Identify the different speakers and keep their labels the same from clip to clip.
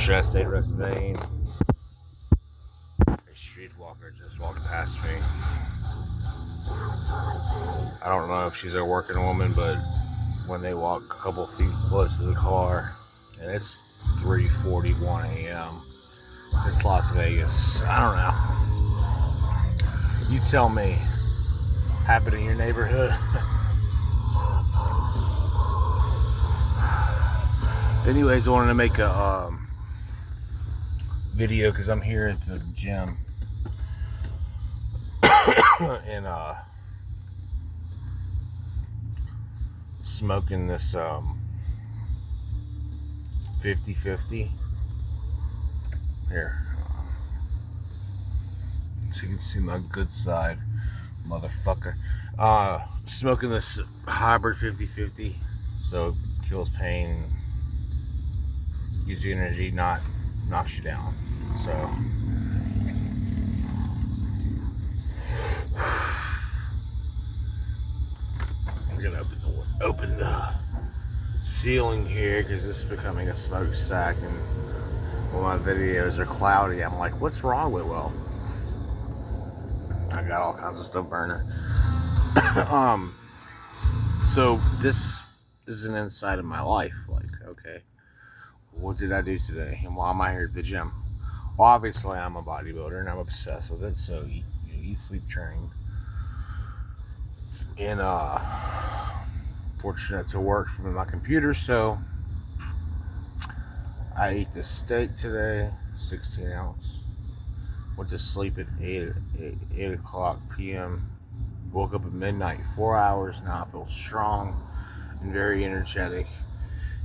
Speaker 1: Yesterday I stayed at Russ Bain. A streetwalker just walked past me. I don't know if she's a working woman, but when they walk a couple feet close to the car, and it's 3:41 a.m. It's Las Vegas. I don't know. You tell me. Happen in your neighborhood? Anyways, I wanted to make a video because I'm here at the gym and smoking this 50-50 here, so you can see my good side, motherfucker. Smoking this hybrid 50-50, so it kills pain, gives you energy, not knocks you down. So I'm gonna open the ceiling here because this is becoming a smokestack, and when my videos are cloudy, I'm like, what's wrong with it? Well, I got all kinds of stuff burning. So this is an insight of my life. Like, okay, what did I do today, and why am I here at the gym? Well, obviously I'm a bodybuilder and I'm obsessed with it, so eat, sleep, train. And fortunate to work from my computer, so I ate this steak today, 16 ounce. Went to sleep at 8 o'clock p.m. Woke up at midnight, 4 hours. Now I feel strong and very energetic.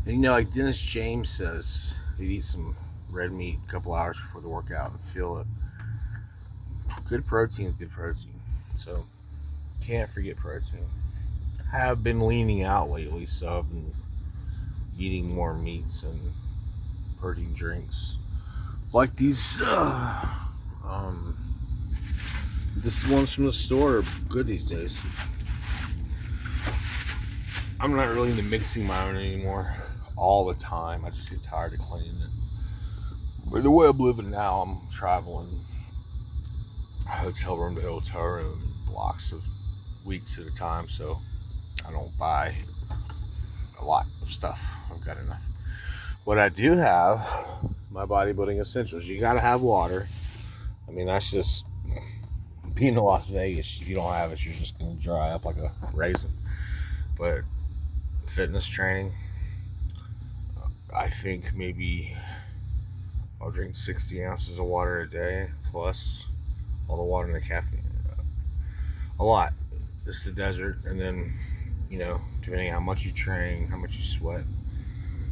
Speaker 1: And like Dennis James says, he'd eat some red meat a couple hours before the workout and feel it. Good protein is good protein. So can't forget protein. I have been leaning out lately, so I've been eating more meats and protein drinks. Like these this ones from the store are good these days. I'm not really into mixing my own anymore all the time. I just get tired of cleaning it. But the way I'm living now, I'm traveling hotel room to hotel room, blocks of weeks at a time, so I don't buy a lot of stuff. I've got enough. What I do have, my bodybuilding essentials. You gotta have water. I mean, that's just being in Las Vegas. If you don't have it, you're just gonna dry up like a raisin. But fitness training, I think maybe I'll drink 60 ounces of water a day, plus all the water and the caffeine. A lot. It's the desert, and then, depending on how much you train, how much you sweat,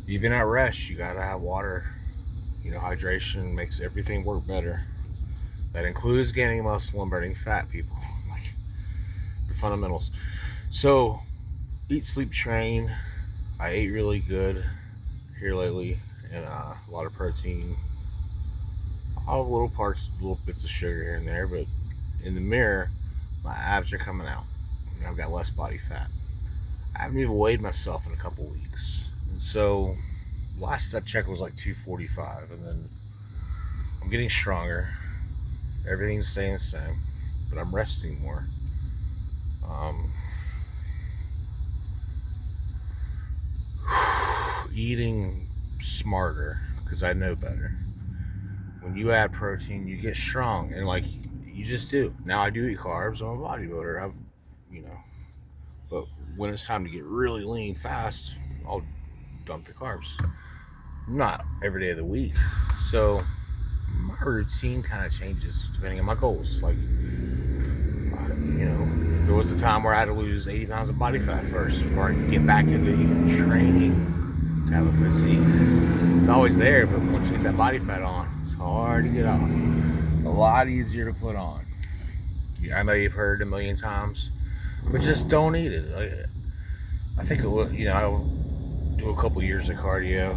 Speaker 1: even at rest, you gotta have water. Hydration makes everything work better. That includes gaining muscle and burning fat, people. Like the fundamentals. So, eat, sleep, train. I ate really good here lately, and a lot of protein. All little bits of sugar here and there, but in the mirror, my abs are coming out, and I've got less body fat. I haven't even weighed myself in a couple weeks, and so last I checked was like 245, and then I'm getting stronger. Everything's staying the same, but I'm resting more. Eating smarter, because I know better. When you add protein, you get strong, and like you just do. Now I do eat carbs. I'm a bodybuilder. But when it's time to get really lean fast, I'll dump the carbs. Not every day of the week. So my routine kind of changes depending on my goals. Like, there was a time where I had to lose 80 pounds of body fat first before I could get back into training to have a physique. It's always there, but once you get that body fat on, it's hard to get off. A lot easier to put on. I know you've heard a million times, but just don't eat it. I think I'll do a couple years of cardio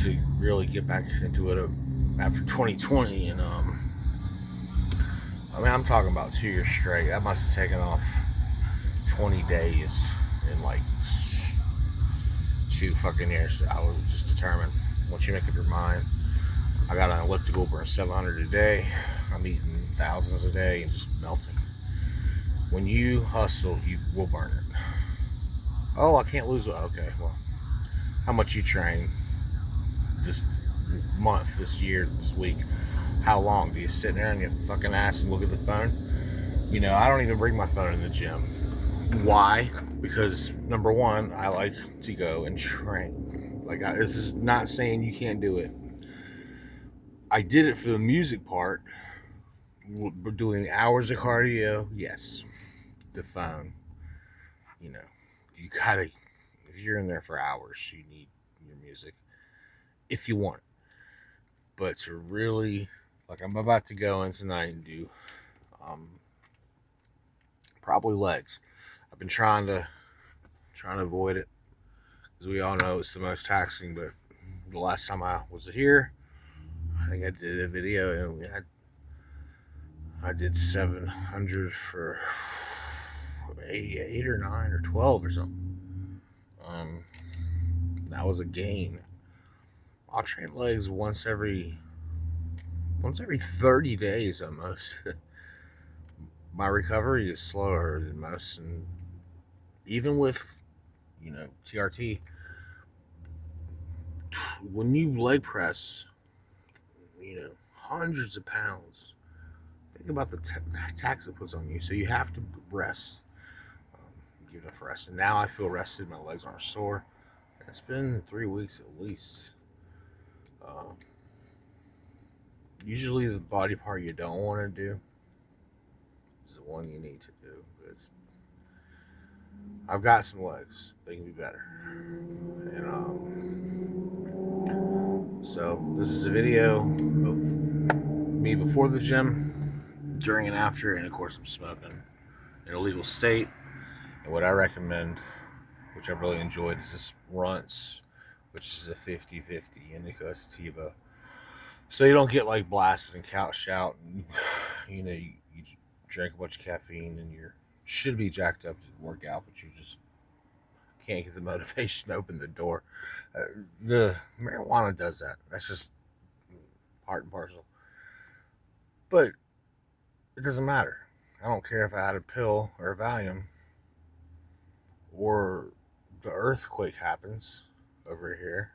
Speaker 1: to really get back into it after 2020, and I'm talking about 2 years straight. I must have taken off 20 days in like 2 fucking years. I was just determined. Once you make up your mind, I got an elliptical burn 700 a day. I'm eating thousands a day and just melting. When you hustle, you will burn it. Oh, I can't lose it. Okay, well, how much you train this month, this year, this week? How long? Do you sit there and get fucking ass and look at the phone? You know, I don't even bring my phone in the gym. Why? Because number one, I like to go and train. This is not saying you can't do it. I did it for the music part. We're doing hours of cardio. Yes, the phone. You know, you gotta. If you're in there for hours, you need your music if you want it. But to really, like, I'm about to go in tonight and do um, probably legs. I've been trying to avoid it because we all know it's the most taxing. But the last time I was here, I think I did a video and I did 700 for eight or 9 or 12 or something. That was a gain. I'll train legs once every 30 days almost. My recovery is slower than most, and even with TRT, when you leg press, hundreds of pounds, think about the tax it puts on you. So you have to rest, give enough rest. And now I feel rested. My legs aren't sore. It's been 3 weeks at least. Uh, Usually, the body part you don't want to do is the one you need to do. Because I've got some legs; they can be better. And so this is a video of me before the gym, during and after, and of course I'm smoking in a legal state. And what I recommend, which I've really enjoyed, is this Russ, which is a 50/50 indica sativa. So you don't get like blasted and couched out, and you drink a bunch of caffeine and you should be jacked up to work out, but you just can't get the motivation to open the door. The marijuana does that. That's just part and parcel. But it doesn't matter. I don't care if I had a pill or a Valium or the earthquake happens over here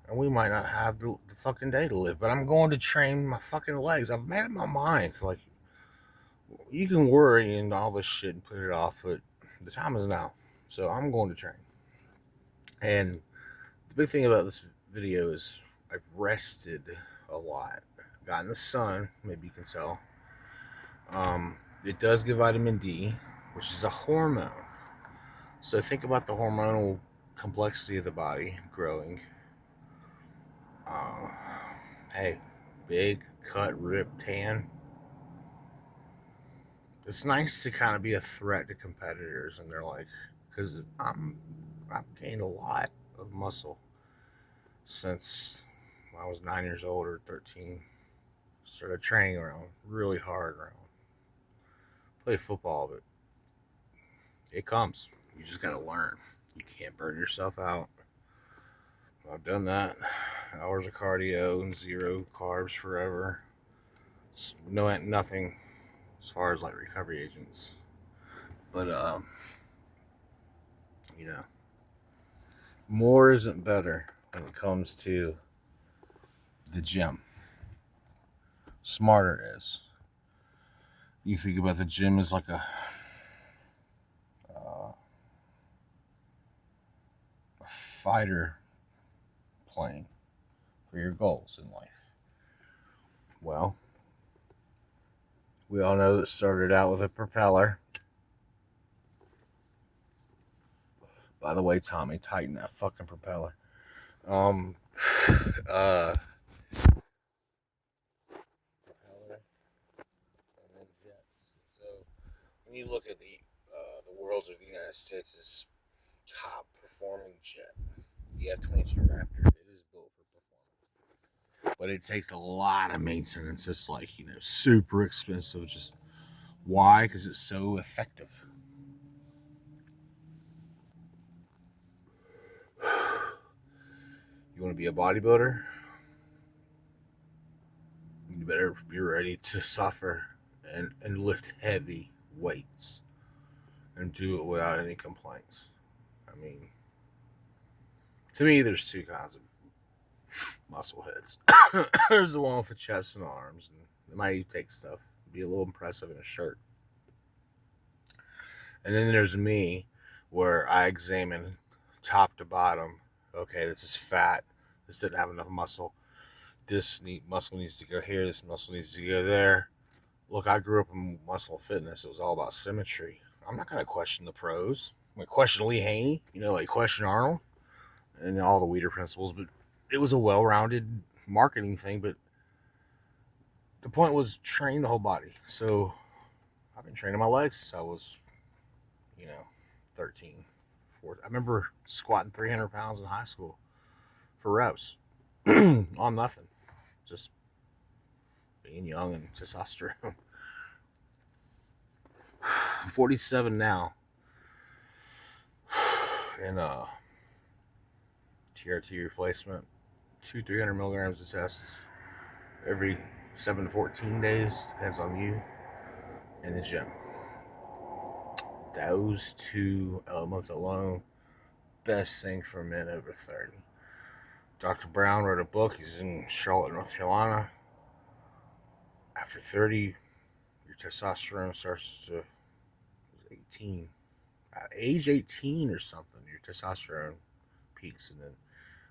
Speaker 1: and we might not have the fucking day to live, but I'm going to train my fucking legs. I've made up my mind. Like, you can worry and all this shit and put it off, but the time is now. So I'm going to train. And the big thing about this video is I've rested a lot. Got in the sun, maybe you can tell. It does give vitamin D, which is a hormone. So think about the hormonal complexity of the body growing. Uh, hey, big, cut, ripped, tan. It's nice to kind of be a threat to competitors, and they're like, because I've gained a lot of muscle since I was 9 years old or 13. Started training around really hard around. Play football, but it comes. You just gotta learn. You can't burn yourself out. I've done that. Hours of cardio and zero carbs forever. No, nothing as far as like recovery agents. But more isn't better when it comes to the gym. Smarter is. You think about the gym as like a fighter plane for your goals in life. Well, we all know it started out with a propeller. By the way, Tommy, tighten that fucking propeller. Propeller, and then jets. So when you look at the worlds of the United States' top performing jet, the F-22 Raptor, it is built for performance. But it takes a lot of maintenance. It's like, super expensive. Just why? Because it's so effective. You want to be a bodybuilder? You better be ready to suffer and lift heavy weights and do it without any complaints. I mean, to me, there's two kinds of muscle heads. There's the one with the chest and arms, and it might even take stuff, be a little impressive in a shirt. And then there's me, where I examine top to bottom. Okay, this is fat. This didn't have enough muscle. Muscle needs to go here. This muscle needs to go there. Look, I grew up in muscle fitness. It was all about symmetry. I'm not going to question the pros. I'm going to question Lee Haney, like question Arnold and all the Weider principles. But it was a well-rounded marketing thing. But the point was train the whole body. So I've been training my legs since I was, 13, 14. I remember squatting 300 pounds in high school for reps on nothing. Just being young and testosterone. 47 now. And TRT replacement, 300 milligrams of tests every 7 to 14 days, depends on you, in the gym. Those two elements alone, best thing for men over 30. Dr. Brown wrote a book. He's in Charlotte, North Carolina. After 30, your testosterone starts to 18. At age 18 or something, your testosterone peaks, and then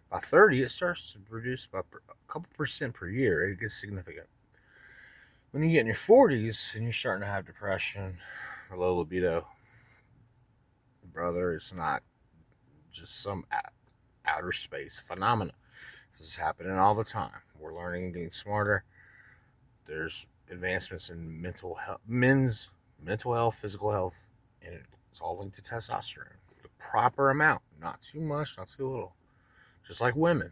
Speaker 1: by 30, it starts to reduce by a couple percent per year. It gets significant. When you get in your 40s and you're starting to have depression or low libido, brother, it's not just some outer space phenomenon. This is happening all the time. We're learning and getting smarter. There's advancements in men's mental health, physical health, and it's all linked to testosterone. The proper amount, not too much, not too little. Just like women.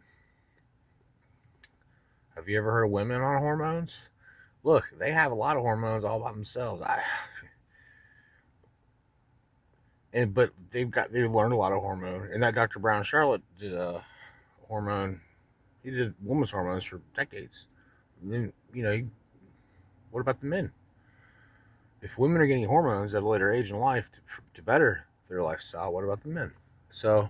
Speaker 1: Have you ever heard of women on hormones? Look, they have a lot of hormones all by themselves. But they learned a lot of hormone. And that Dr. Brown Charlotte did a hormone. He did women's hormones for decades. And then, what about the men? If women are getting hormones at a later age in life to better their lifestyle, what about the men? So,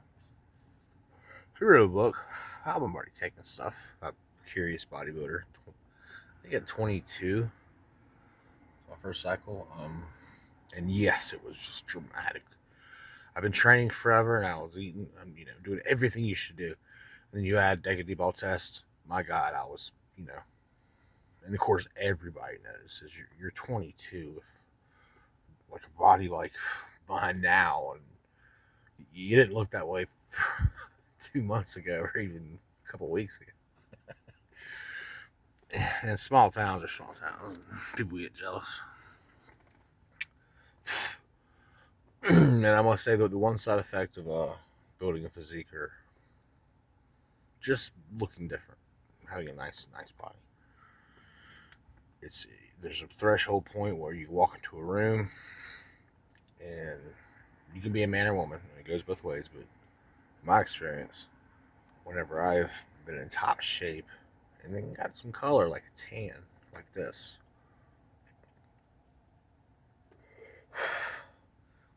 Speaker 1: he wrote a book. I've already taken stuff. I'm a curious bodybuilder. I think at 22, my first cycle. And yes, it was just dramatic. I've been training forever, and I was eating. I'm, doing everything you should do. And then you add take a deep ball test. My God, I was, and of course everybody notices you're 22 with like a body like mine now, and you didn't look that way 2 months ago or even a couple weeks ago. And small towns are small towns. People get jealous. And I must say that the one side effect of building a physique or just looking different, having a nice body. There's a threshold point where you walk into a room and you can be a man or woman. It goes both ways, but in my experience, whenever I've been in top shape and then got some color like a tan, like this,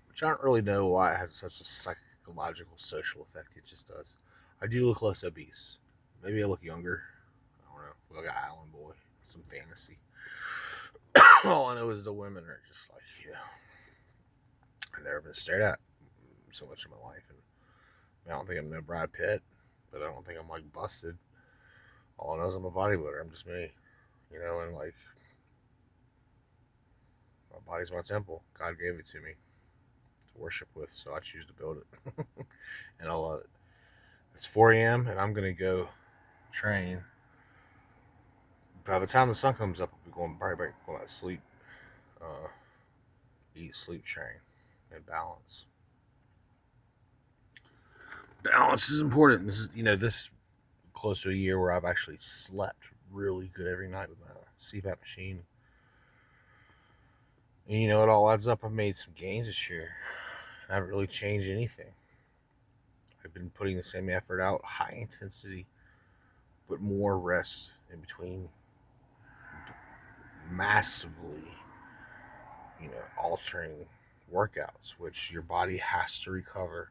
Speaker 1: which I don't really know why it has such a psychological, social effect. It just does. I do look less obese. Maybe I look younger. I don't know. Like an island boy. Some fantasy. All I know is the women are just like, I've never been stared at so much in my life. And I don't think I'm no Brad Pitt, but I don't think I'm like busted. All I know is I'm a bodybuilder. I'm just me. And like, my body's my temple. God gave it to me to worship with, so I choose to build it. And I love it. It's 4 a.m. and I'm going to go train. By the time the sun comes up, I'll be going to sleep. Eat, sleep, train, and balance. Balance is important. This is, this close to a year where I've actually slept really good every night with my CPAP machine. And it all adds up. I've made some gains this year. I haven't really changed anything. I've been putting the same effort out, high intensity, but more rest in between massively, altering workouts, which your body has to recover.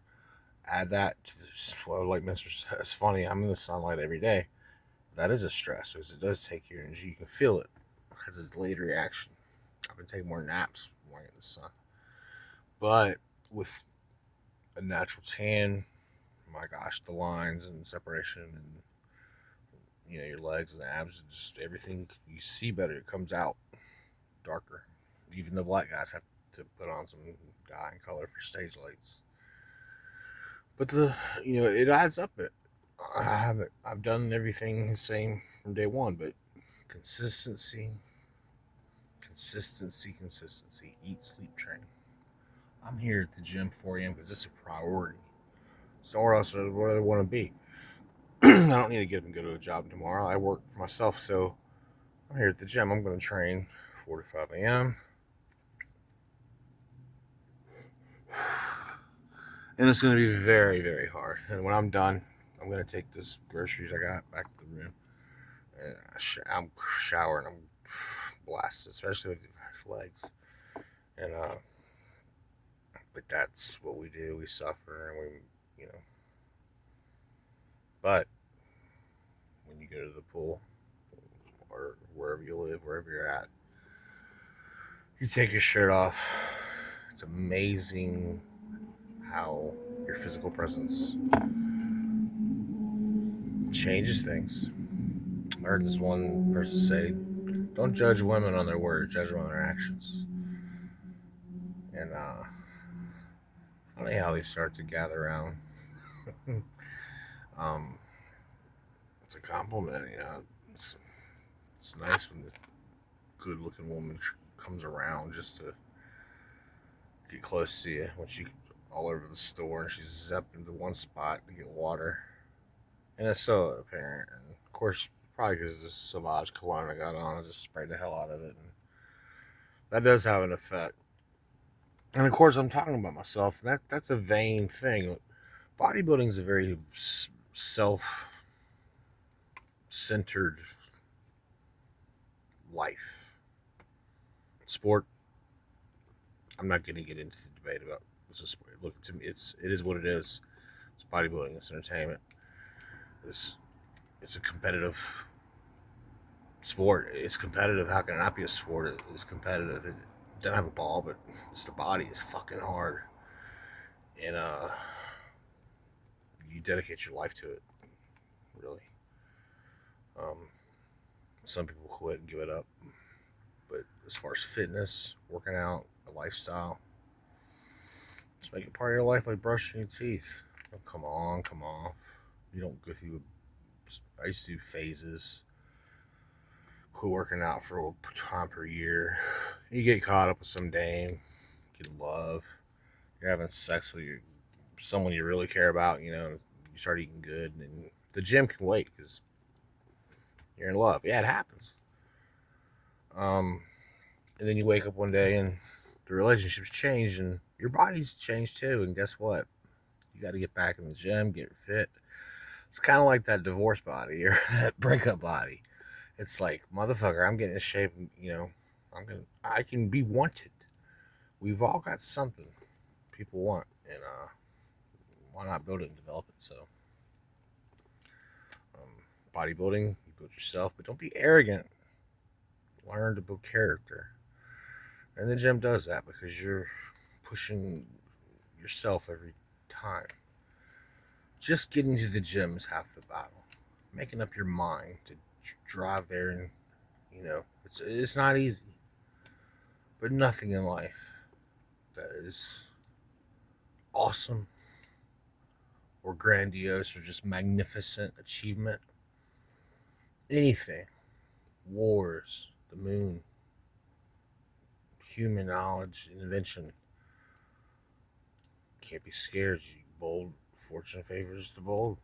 Speaker 1: Add that to this, well, like Mr. It's funny, I'm in the sunlight every day. That is a stress because it does take your energy. You can feel it because it's delayed reaction. I've been taking more naps when I'm in the sun. But with a natural tan, my gosh, the lines and separation and your legs and abs, and just everything you see better. It comes out darker. Even the black guys have to put on some dye and color for stage lights. But it adds up. I've done everything the same from day one, but consistency, consistency. Eat, sleep, train. I'm here at the gym 4 a.m. because it's a priority. Somewhere else, where I want to be. I don't need to get up and go to a job tomorrow. I work for myself, so I'm here at the gym. I'm going to train 4 to 5 a.m. And it's going to be very, very hard. And when I'm done, I'm going to take this groceries I got back to the room. And I'm showering. I'm blasted, especially with legs. And but that's what we do. We suffer, and But when you go to the pool or wherever you live, wherever you're at, you take your shirt off. It's amazing how your physical presence changes things. I heard this one person say, "Don't judge women on their words, judge them on their actions." And funny how they start to gather around. um, it's a compliment, It's nice when the good-looking woman comes around just to get close to you when she all over the store and she's zipped into one spot to get water. And it's so apparent. And of course, probably because this Sauvage cologne I got on, I just sprayed the hell out of it. And that does have an effect. And of course, I'm talking about myself. That's a vain thing. Bodybuilding is a very self-centered life. Sport. I'm not going to get into the debate about what's a sport. Look, to me, it is what it is. It's bodybuilding. It's entertainment. It's a competitive sport. It's competitive. How can it not be a sport? It's competitive. It doesn't have a ball, but it's the body. It's fucking hard. And you dedicate your life to it. Really. Some people quit and give it up. But as far as fitness, working out, a lifestyle, just make it part of your life like brushing your teeth. Oh, come on. You don't go through. I used to do phases. Quit working out for a time per year. You get caught up with some dame, get in love. You're having sex with someone you really care about. You start eating good, and the gym can wait because you're in love. Yeah, it happens. And then you wake up one day and the relationship's changed and your body's changed too. And guess what? You got to get back in the gym, get fit. It's kind of like that divorce body or that breakup body. It's like, motherfucker, I'm getting in shape. I can be wanted. We've all got something people want, and why not build it and develop it? So, bodybuilding, you build yourself, but don't be arrogant. Learn to build character. And the gym does that because you're pushing yourself every time. Just getting to the gym is half the battle. Making up your mind to drive there, and it's not easy. But nothing in life that is awesome or grandiose or just magnificent achievement. Anything. Wars, the moon, human knowledge and invention. Can't be scared. You bold. Fortune favors the bold.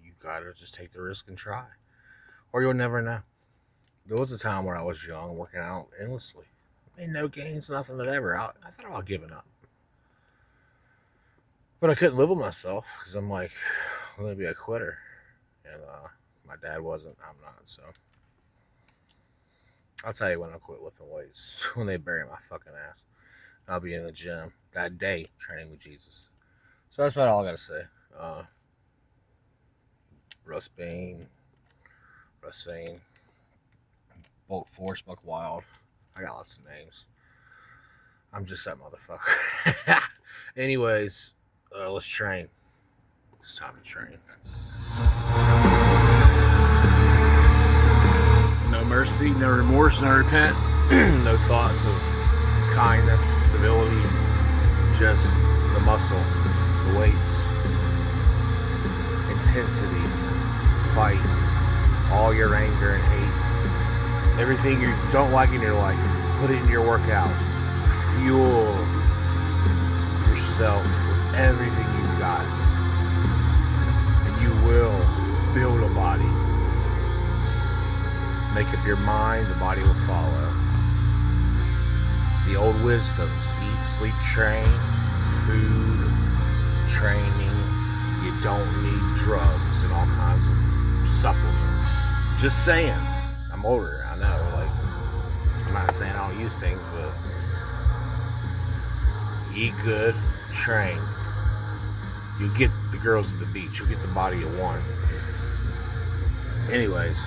Speaker 1: You gotta just take the risk and try, or you'll never know. There was a time where I was young, working out endlessly. Made no gains, nothing that ever. I thought about giving up, but I couldn't live with myself because I'm like, I'm gonna be a quitter, and my dad wasn't. I'm not. So I'll tell you when I'll quit lifting weights. When they bury my fucking ass. I'll be in the gym that day training with Jesus. So that's about all I gotta say. Russ Bain, Bulk Force, Buck Wild. I got lots of names. I'm just that motherfucker. Anyways, let's train. It's time to train. No mercy, no remorse, no repent, no thoughts of kindness, civility, just the muscle, the weights, intensity, fight, all your anger and hate, everything you don't like in your life, put it in your workout. Fuel yourself with everything you've got, and you will build a body. Make up your mind, the body will follow. The old wisdoms: eat, sleep, train, food, training. You don't need drugs and all kinds of supplements. Just saying. I'm older, I know. Like, I'm not saying I don't use things, but eat good, train. You'll get the girls at the beach. You'll get the body you want. Anyways,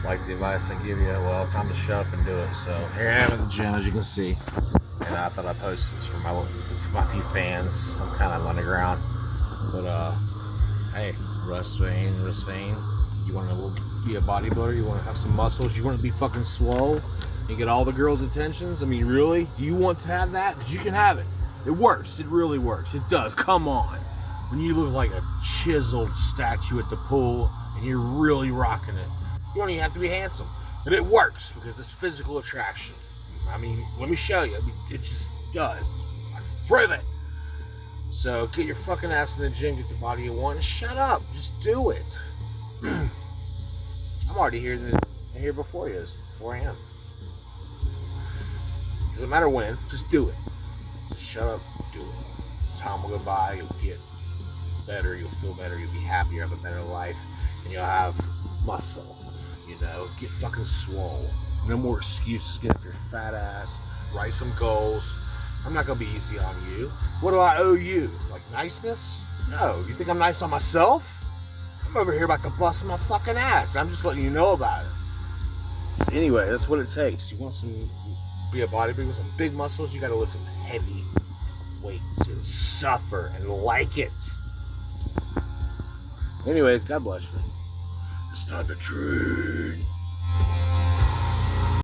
Speaker 1: like the advice I give you, well, time to shut up and do it. So here I am at the gym, as you can see, and I thought I'd post this for my few fans. I'm kind of underground, but hey, Russ Bain, you want to be a bodybuilder? You want to have some muscles? You want to be fucking swole and get all the girls' attentions? I mean, really? Do you want to have that? Because you can have it. It works. It really works. It does. Come on. When you look like a chiseled statue at the pool and you're really rocking it, you don't even have to be handsome. And it works because it's physical attraction. I mean, let me show you. I mean, it just does. Prove it. So get your fucking ass in the gym, get the body you want, and shut up. Just do it. I'm already here before you. It's 4 a.m. Doesn't matter when, just do it. Just shut up, do it. Time will go by, you'll get better, you'll feel better, you'll be happier, have a better life, and you'll have muscle. You know, get fucking swole. No more excuses. Get up your fat ass. Write some goals. I'm not gonna be easy on you. What do I owe you? Like niceness? No. You think I'm nice on myself? I'm over here about to bust my fucking ass. I'm just letting you know about it. So anyway, that's what it takes. You want be a bodybuilder with some big muscles, you gotta lift some heavy weights and suffer and like it. Anyways, God bless you. It's time to train.